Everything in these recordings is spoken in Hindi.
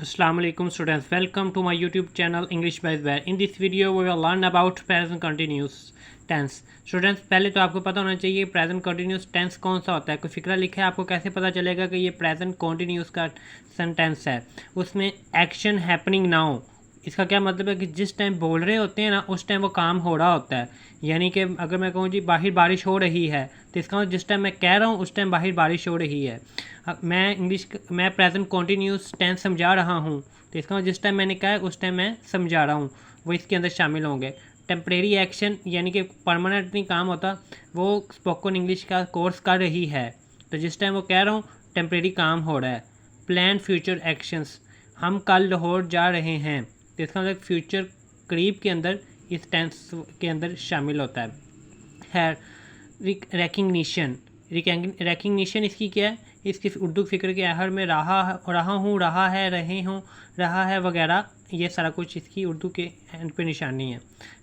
Assalamu alaikum students, welcome to my YouTube channel English by Zubair. In this video we will learn about present continuous tense. Students, पहले तो आपको पता होना चाहिए प्रेजेंट कंटिन्यूस टेंस कौन सा होता है। कोई फिक्रा लिखा है, आपको कैसे पता चलेगा कि ये प्रेजेंट कंटिन्यूस का सेंटेंस है। उसमें एक्शन हैपनिंग नाउ, इसका क्या मतलब है कि जिस टाइम बोल रहे होते हैं ना उस टाइम वो काम हो रहा होता है। यानी कि अगर मैं कहूँ जी बाहर बारिश हो रही है तो इसका मतलब जिस टाइम मैं कह रहा हूँ उस टाइम बाहर बारिश हो रही है। मैं प्रेजेंट कॉन्टीन्यूस टेंस समझा रहा हूँ तो इसका मतलब जिस टाइम मैंने कहा है उस टाइम मैं समझा रहा हूँ, वो इसके अंदर शामिल होंगे। टेम्परेरी एक्शन यानी कि परमानेंट नहीं काम होता, वो स्पोकन इंग्लिश का कोर्स कर रही है तो जिस टाइम वो कह रहा हूँ टेम्परेरी काम हो रहा है। प्लान फ्यूचर एक्शंस, हम कल लाहौर जा रहे हैं तो इसका मतलब फ्यूचर करीब के अंदर इस टेंस के अंदर शामिल होता है। रिकग्निशन, रिकग्निशन इसकी क्या है, इसकी उर्दू फिक्र के आहर में रहा हूँ, रहा है, रहे हूँ, रहा है वगैरह, ये सारा कुछ इसकी उर्दू के एंड पे निशानी है।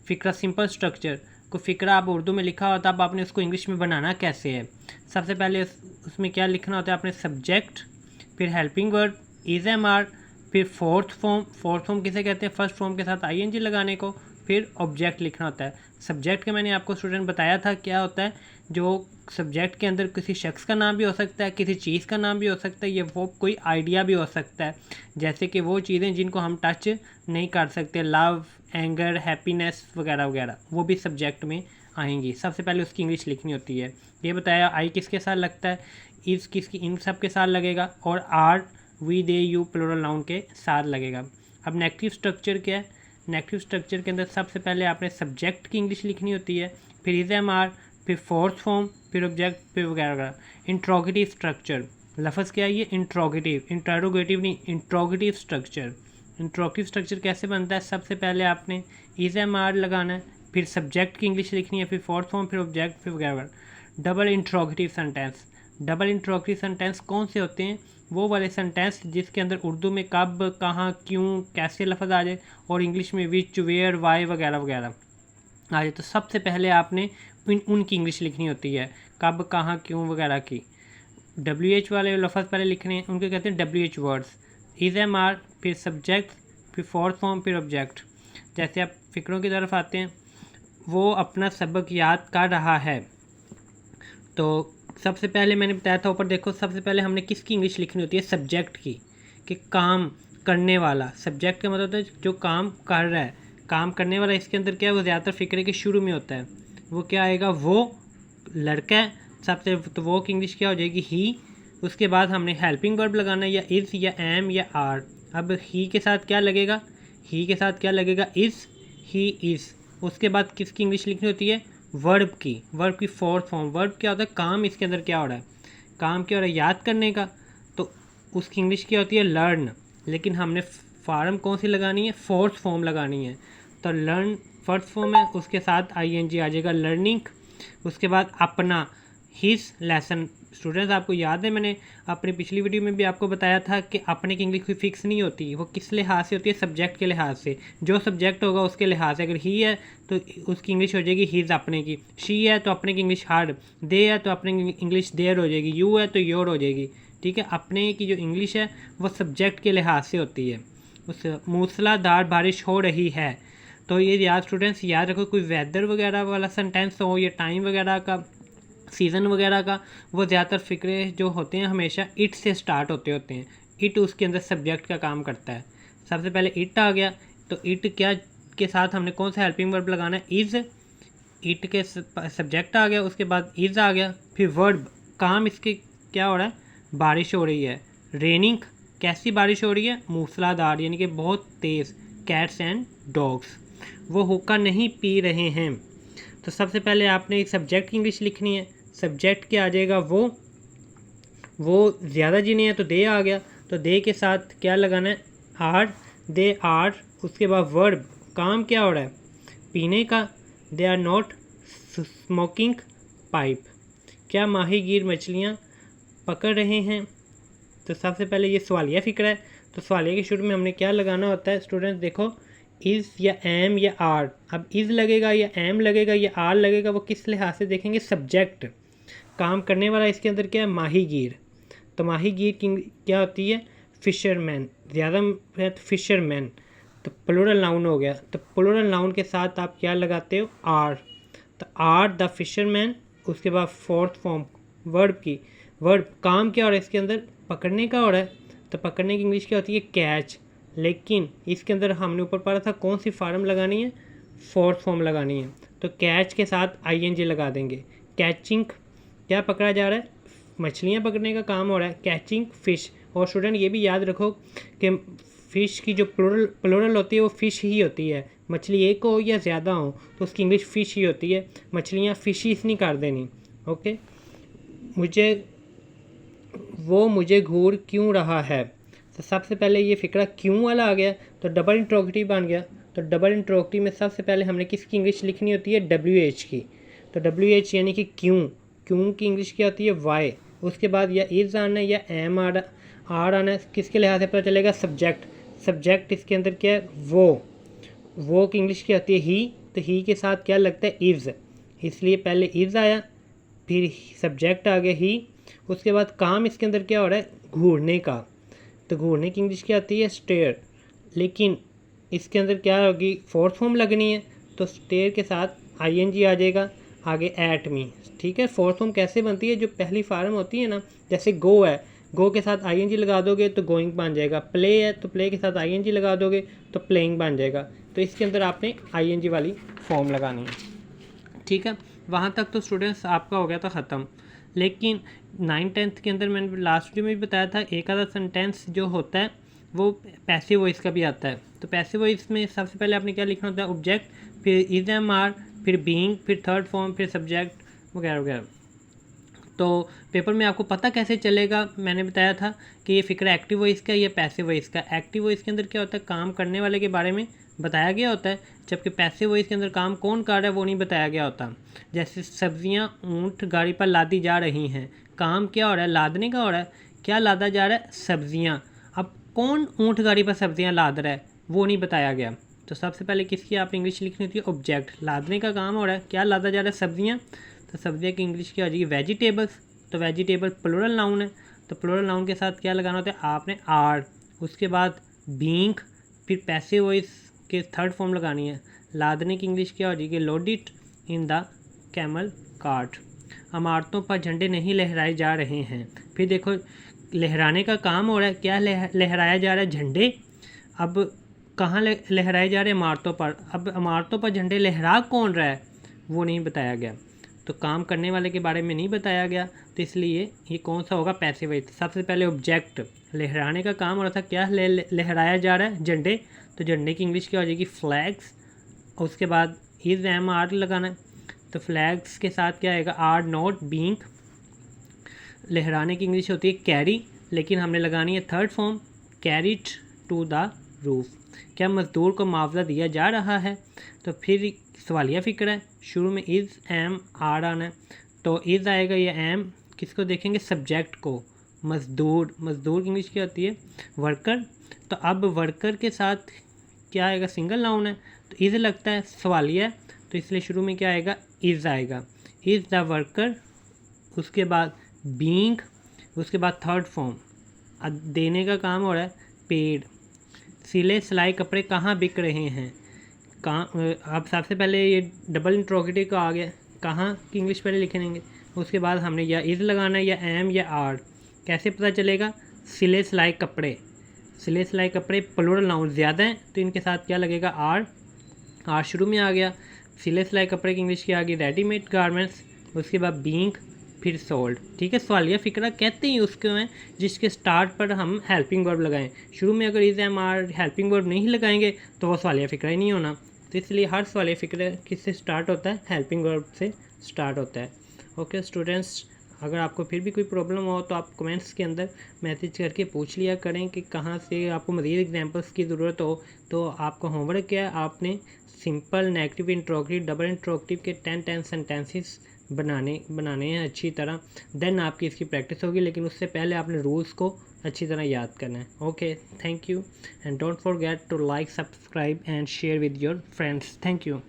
फ़िक्रा सिंपल स्ट्रक्चर, को फ़िक्रा आप उर्दू में लिखा होता है, अब आपने उसको इंग्लिश में बनाना कैसे है। सबसे पहले उसमें क्या लिखना होता है आपने, सब्जेक्ट, फिर helping verb, is am are, फिर फोर्थ फॉर्म किसे कहते हैं, फर्स्ट फॉर्म के साथ आईएनजी लगाने को, फिर ऑब्जेक्ट लिखना होता है। सब्जेक्ट के मैंने आपको स्टूडेंट बताया था क्या होता है, जो सब्जेक्ट के अंदर किसी शख्स का नाम भी हो सकता है, किसी चीज़ का नाम भी हो सकता है, ये वो कोई आइडिया भी हो सकता है, जैसे कि वो चीज़ें जिनको हम टच नहीं कर सकते, लव, एंगर, हैप्पीनेस वगैरह वगैरह, वो भी सब्जेक्ट में आएंगी। सबसे पहले उसकी इंग्लिश लिखनी होती है। ये बताया आई किसके साथ लगता है, इस किसकी, इन सब के साथ लगेगा, और are, we, they, you plural noun के साथ लगेगा। अब नेगेटिव स्ट्रक्चर क्या है, नेगेटिव स्ट्रक्चर के अंदर सबसे पहले आपने सब्जेक्ट की इंग्लिश लिखनी होती है, फिर इज एम आर, फिर फोर्थ फॉर्म, फिर ऑब्जेक्ट, फिर वगैरह वगैरह। इंट्रोगेटिव स्ट्रक्चर, लफ्ज़ क्या है ये, इंट्रोगेटिव, इंटरोगेटिव नहीं, इंट्रोगेटिव स्ट्रक्चर। इंट्रोगेटिव स्ट्रक्चर कैसे बनता है, सबसे पहले आपने इज एम आर लगाना है, फिर सब्जेक्ट की इंग्लिश लिखनी है, फिर फोर्थ फॉर्म, फिर ऑब्जेक्ट, फिर वगैरह। Double interrogative sentence, double interrogative sentence कौन से होते हैं, वो वाले सेंटेंस जिसके अंदर उर्दू में कब, कहाँ, क्यों, कैसे लफ्ज़ आ जाए, और इंग्लिश में विच, वेयर, वाई वगैरह वगैरह आ जाए। तो सबसे पहले आपने उनकी इंग्लिश लिखनी होती है, कब, कहाँ, क्यों वगैरह की। WH वाले लफ्ज़ पहले लिखने हैं, उनके कहते हैं WH words. Is am are, फिर सब्जेक्ट, फिर फोर्थ फॉर्म, फिर ऑब्जेक्ट। जैसे आप फिक्रों की तरफ आते हैं, वो अपना सबक याद कर रहा है, तो सबसे पहले मैंने बताया था ऊपर देखो, सबसे पहले हमने किसकी इंग्लिश लिखनी होती है, सब्जेक्ट की, कि काम करने वाला। सब्जेक्ट का मतलब होता है जो काम कर रहा है, काम करने वाला इसके अंदर क्या है, वो ज़्यादातर फिक्रे के शुरू में होता है। वो क्या आएगा, वो लड़का है सबसे, तो वो की इंग्लिश क्या हो जाएगी, ही। उसके बाद हमने हेल्पिंग वर्ब लगाना है, या इज़, या एम, या आर। अब ही के साथ क्या लगेगा, ही के साथ क्या लगेगा, इज़, ही इज़। उसके बाद किसकी इंग्लिश लिखनी होती है, वर्ब की फोर्थ फॉर्म। वर्ब क्या होता है, काम, इसके अंदर क्या हो रहा है, काम क्या हो रहा है, याद करने का, तो उसकी इंग्लिश क्या होती है, लर्न। लेकिन हमने फॉर्म कौन सी लगानी है, फोर्थ फॉर्म लगानी है, तो लर्न फर्स्ट फॉर्म है, उसके साथ आईएनजी आ जाएगा, लर्निंग। उसके बाद अपना, हिज लेसन। स्टूडेंट्स, आपको याद है मैंने अपनी पिछली वीडियो में भी आपको बताया था कि अपने की इंग्लिश कोई फिक्स नहीं होती, वो किस लिहाज से होती है, सब्जेक्ट के लिहाज से। जो सब्जेक्ट होगा उसके लिहाज से, अगर ही है तो उसकी इंग्लिश हो जाएगी हिज अपने की, शी है तो अपने की इंग्लिश हर, दे है तो अपने की इंग्लिश देयर हो जाएगी, यू है तो योर हो जाएगी। ठीक है, अपने की जो इंग्लिश है वो सब्जेक्ट के लिहाज से होती है। उस मूसलाधार बारिश हो रही है, तो ये याद स्टूडेंट्स याद रखो, कोई वेदर वगैरह वाला सेंटेंस हो या टाइम वगैरह का, सीज़न वगैरह का, वो ज़्यादातर फिक्रे जो होते हैं हमेशा इट से स्टार्ट होते हैं। इट उसके अंदर सब्जेक्ट का काम करता है। सबसे पहले इट आ गया, तो इट क्या के साथ हमने कौन सा हेल्पिंग वर्ब लगाना है, इज़। इट के सब्जेक्ट आ गया, उसके बाद इज़ आ गया, फिर वर्ब, काम इसके क्या हो रहा है, बारिश हो रही है। रेनिंग, कैसी बारिश हो रही है, मूसलाधार, यानी कि बहुत तेज़। कैट्स एंड डॉग्स, वो हुक्का नहीं पी रहे हैं। तो सबसे पहले आपने एक सब्जेक्ट की इंग्लिश लिखनी है। सब्जेक्ट क्या आ जाएगा, वो ज़्यादा जिन्हें है तो दे आ गया, तो दे के साथ क्या लगाना है, आर, दे आर। उसके बाद वर्ब, काम क्या हो रहा है, पीने का, they are not smoking pipe. क्या माहीगीर मछलियाँ पकड़ रहे हैं। तो सबसे पहले ये सवालिया फिक्र है, तो सवालिया के शुरू में हमने क्या लगाना होता है स्टूडेंट्स, देखो इज़ या एम या आर। अब इज़ लगेगा या एम लगेगा या आर लगेगा, वो किस लिहाज से देखेंगे, सब्जेक्ट, काम करने वाला इसके अंदर क्या है, माहीगीर। तो माहीगीर की क्या होती है, फिशरमैन, ज़्यादा है तो फिशरमैन, तो प्लूरल नाउन हो गया। तो प्लूरल नाउन के साथ आप क्या लगाते हो, आर, तो आर द फिशरमैन। उसके बाद फोर्थ फॉर्म वर्ब की, वर्ब काम क्या हो रहा है इसके अंदर, पकड़ने का हो रहा है, तो पकड़ने की इंग्लिश क्या होती है, कैच। लेकिन इसके अंदर हमने ऊपर पढ़ा था कौन सी फार्म लगानी है, फोर्थ फॉर्म लगानी है, तो कैच के साथ आईएनजी लगा देंगे। कैचिंग, क्या पकड़ा जा रहा है, मछलियाँ पकड़ने का काम हो रहा है, कैचिंग फिश। और स्टूडेंट ये भी याद रखो कि फ़िश की जो प्लूरल होती है वो फ़िश ही होती है। मछली एक हो या ज़्यादा हो तो उसकी इंग्लिश फ़िश ही होती है, मछलियाँ फिशीज नहीं कर देनी। ओके, मुझे घूर क्यों रहा है, तो सबसे पहले ये फ़िक्रा क्यों वाला आ गया, तो डबल इंट्रोगेटिव बन गया। तो डबल इंट्रोगेटिव में सबसे पहले हमने किसकी इंग्लिश लिखनी होती है, WH की। तो WH यानी कि क्यों, क्यों की इंग्लिश क्या होती है, वाई। उसके बाद या इज़ आना है या एम आर आना है, किसके लिहाज से पता चलेगा, सब्जेक्ट। सब्जेक्ट इसके अंदर क्या है, वो की इंग्लिश क्या होती है, ही। तो ही के साथ क्या लगता है, इज़, इसलिए पहले इज़ आया, फिर सब्जेक्ट आ गया ही। उसके बाद काम इसके अंदर क्या हो रहा है, घूरने का, तो घूरने की इंग्लिश क्या आती है, स्टेयर। लेकिन इसके अंदर क्या होगी, फोर्थ फॉर्म लगनी है, तो स्टेयर के साथ आईएनजी आ जाएगा आगे, एट मी। ठीक है, फोर्थ फॉर्म कैसे बनती है, जो पहली फार्म होती है ना, जैसे गो है, गो के साथ आईएनजी लगा दोगे तो गोइंग बन जाएगा। प्ले है तो प्ले के साथ आईएनजी लगा दोगे तो प्लेइंग बन जाएगा। तो इसके अंदर आपने आईएनजी वाली फॉर्म लगानी है। ठीक है, वहाँ तक तो स्टूडेंट्स आपका हो गया था ख़त्म। लेकिन 9th-10th के अंदर मैंने लास्ट वीडियो में भी बताया था, एक आधा सेंटेंस जो होता है वो पैसिव वॉइस का भी आता है। तो पैसिव वॉइस में सबसे पहले आपने क्या लिखना होता है, ऑब्जेक्ट, फिर इज एम आर, फिर बीइंग, फिर थर्ड फॉर्म, फिर सब्जेक्ट वगैरह वगैरह। तो पेपर में आपको पता कैसे चलेगा, मैंने बताया था कि ये फ़िक्र एक्टिव वॉइस का या पैसिव वॉइस का। एक्टिव वॉइस के अंदर क्या होता है, काम करने वाले के बारे में बताया गया होता है, जबकि पैसिव वॉइस के अंदर काम कौन कर रहा है वो नहीं बताया गया होता। जैसे सब्जियां ऊँट गाड़ी पर लादी जा रही हैं, काम क्या हो रहा है, लादने का हो रहा है, क्या लादा जा रहा है, सब्जियाँ। अब कौन ऊँट गाड़ी पर सब्जियाँ लाद रहा है वो नहीं बताया गया। तो सबसे पहले किसकी आप इंग्लिश लिखनी होती है, ऑब्जेक्ट, लादने का काम हो रहा है, क्या लादा जा रहा है, सब्जियाँ। तो सब्जियाँ की इंग्लिश क्या हो जाएगी, वेजिटेबल्स। तो वेजिटेबल प्लूरल नाउन है, तो प्लूरल नाउन के साथ क्या लगाना होता है आपने, आर। उसके बाद बीइंग, फिर पैसिव वॉइस के थर्ड फॉर्म लगानी है। लादने की इंग्लिश क्या हो जाएगी, loaded in the camel cart. इमारतों पर झंडे नहीं लहराए जा रहे हैं, फिर देखो लहराने का काम हो रहा है, क्या लहराया जा रहा है, झंडे। अब कहाँ लहराए जा रहे हैं, इमारतों पर। अब इमारतों पर झंडे लहरा कौन रहा है वो नहीं बताया गया, तो काम करने वाले के बारे में नहीं बताया गया, तो इसलिए ये कौन सा होगा, पैसिव वॉइस। सबसे पहले ऑब्जेक्ट, लहराने का काम हो रहा था, क्या लहराया जा रहा है, झंडे। तो झंडे की इंग्लिश क्या हो जाएगी, फ्लैग्स। उसके बाद इज एम आर लगाना है, तो फ्लैग्स के साथ क्या आएगा, आर नॉट बीइंग। लहराने की इंग्लिश होती है कैरी, लेकिन हमने लगानी है third form, carried to the roof. क्या मज़दूर को मुआवजा दिया जा रहा है, तो फिर सवालिया फ़िक्र है, शुरू में इज़ एम आर आना है, तो इज़ आएगा या एम, किसको देखेंगे, सब्जेक्ट को। मज़दूर, मज़दूर की इंग्लिश क्या होती है, वर्कर। तो अब वर्कर के साथ क्या आएगा, सिंगल नाउन है, तो इज़ लगता है, सवालिया है, तो इसलिए शुरू में क्या आएगा, इज़ आएगा, इज़ द वर्कर। उसके बाद बीइंग, उसके बाद थर्ड फॉर्म, देने का काम हो रहा है, पेड। सिले सिलाई कपड़े कहाँ बिक रहे हैं, कहाँ। अब सबसे पहले ये डबल इंट्रोगेटिव का आ गया, कहाँ की इंग्लिश पहले लिखेंगे, उसके बाद हमने या इज़ लगाना है या एम या आर। कैसे पता चलेगा, सिले सिलाई कपड़े, सिले सिलाई कपड़े प्लूरल नाउन ज़्यादा हैं तो इनके साथ क्या लगेगा, आर। आर शुरू में आ गया। सिले सिलाई कपड़े की इंग्लिश क्या आ गई, रेडीमेड गारमेंट्स। उसके बाद बीइंग, फिर सोल्ड। ठीक है, सवालिया फ़िक्रा कहते हैं उसके में जिसके स्टार्ट पर हम हेल्पिंग वर्ब लगाएं। शुरू में अगर is am are helping verb नहीं लगाएंगे तो वो सवालिया फ़िक्रा ही नहीं होना। तो इसलिए हर सवालिया फ़िक्रा किससे स्टार्ट होता है, हेल्पिंग वर्ब से स्टार्ट होता है। ओके स्टूडेंट्स, अगर आपको फिर भी कोई प्रॉब्लम हो तो आप कमेंट्स के अंदर मैसेज करके पूछ लिया करें कि कहाँ से आपको मज़ीद एग्जांपल्स की ज़रूरत हो। तो आपका होमवर्क क्या है, आपने simple, negative, interrogative, double interrogative के 10 सेंटेंसेस बनाने हैं अच्छी तरह, देन आपकी इसकी प्रैक्टिस होगी। लेकिन उससे पहले आपने रूल्स को अच्छी तरह याद करना है। Okay, thank you and don't forget to like, subscribe and share with your friends. Thank you.